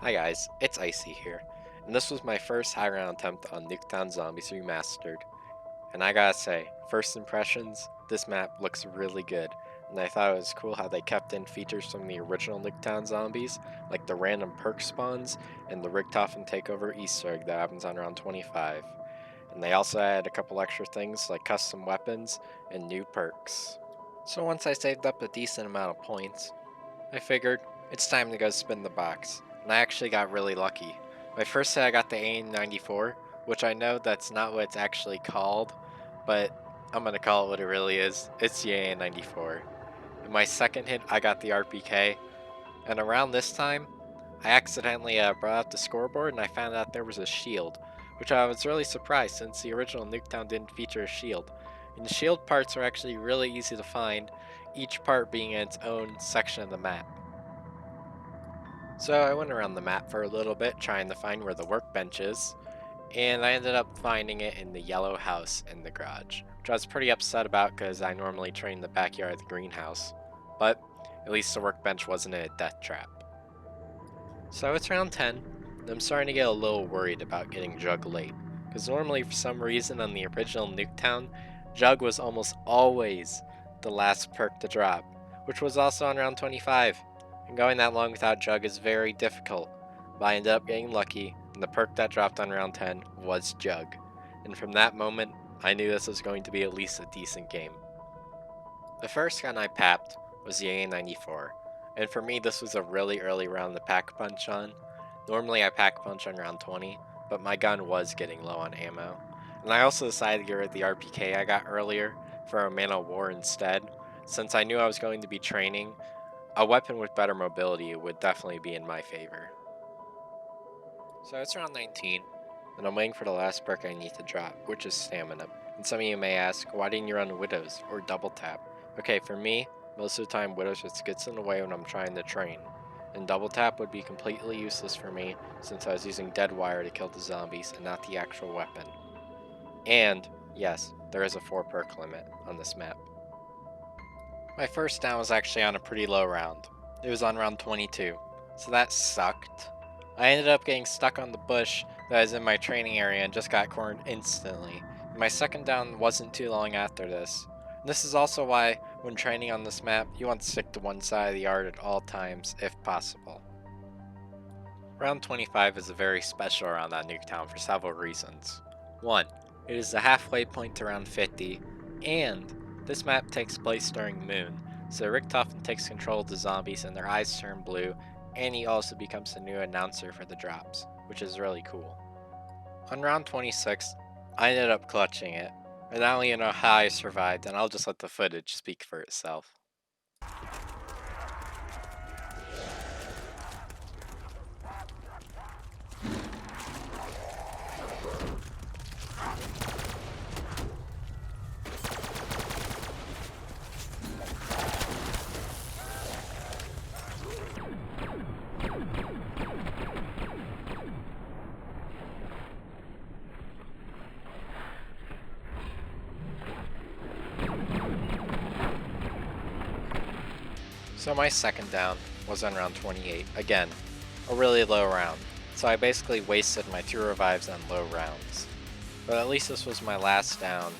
Hi guys, it's Icy here, and this was my first high round attempt on Nuketown Zombies Remastered. And I gotta say, first impressions, this map looks really good, and I thought it was cool how they kept in features from the original Nuketown Zombies, like the random perk spawns and the Richtofen takeover Easter egg that happens on round 25. And they also added a couple extra things like custom weapons and new perks. So once I saved up a decent amount of points, I figured it's time to go spin the box, and I actually got really lucky. My first hit I got the AN94, which I know that's not what it's actually called, but I'm gonna call it what it really is. It's the AN94. In my second hit I got the RPK, and around this time, I accidentally brought up the scoreboard and I found out there was a shield, which I was really surprised since the original Nuketown didn't feature a shield. And the shield parts are actually really easy to find, each part being in its own section of the map. So I went around the map for a little bit trying to find where the workbench is, and I ended up finding it in the yellow house in the garage, which I was pretty upset about because I normally train in the backyard of the greenhouse, but at least the workbench wasn't in a death trap. So it's round 10, and I'm starting to get a little worried about getting Jug late, because normally for some reason on the original Nuketown, Jug was almost always the last perk to drop, which was also on round 25. And going that long without Jug is very difficult, but I ended up getting lucky, and the perk that dropped on round 10 was Jug. And from that moment, I knew this was going to be at least a decent game. The first gun I papped was the AA-94, and for me this was a really early round to pack punch on. Normally I pack punch on round 20, but my gun was getting low on ammo. And I also decided to get rid of the RPK I got earlier for a Man of War instead, since I knew I was going to be training. A weapon with better mobility would definitely be in my favor. So it's round 19, and I'm waiting for the last perk I need to drop, which is Stamina. And some of you may ask, why didn't you run Widows or Double Tap? Okay, for me, most of the time Widows just gets in the way when I'm trying to train. And Double Tap would be completely useless for me since I was using Dead Wire to kill the zombies and not the actual weapon. And, yes, there is a 4 perk limit on this map. My first down was actually on a pretty low round. It was on round 22, so that sucked. I ended up getting stuck on the bush that was in my training area and just got cornered instantly. My second down wasn't too long after this. This is also why, when training on this map, you want to stick to one side of the yard at all times, if possible. Round 25 is a very special round on Nuketown for several reasons. 1. It is the halfway point to round 50, and this map takes place during Moon, so Richtofen takes control of the zombies and their eyes turn blue, and he also becomes the new announcer for the drops, which is really cool. On round 26, I ended up clutching it, and I don't even know how I survived, and I'll just let the footage speak for itself. So my second down was on round 28, again, a really low round, so I basically wasted my 2 revives on low rounds. But at least this was my last down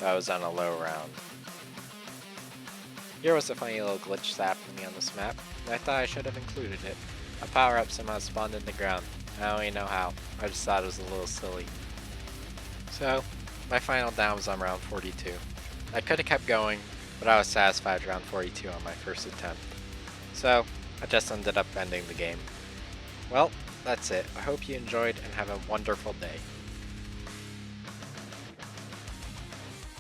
that was on a low round. Here was a funny little glitch that happened to me on this map, and I thought I should have included it. A power-up somehow spawned in the ground. I don't even know how, I just thought it was a little silly. So, my final down was on round 42. I could have kept going, but I was satisfied with round 42 on my first attempt. So, I just ended up ending the game. Well, that's it. I hope you enjoyed and have a wonderful day.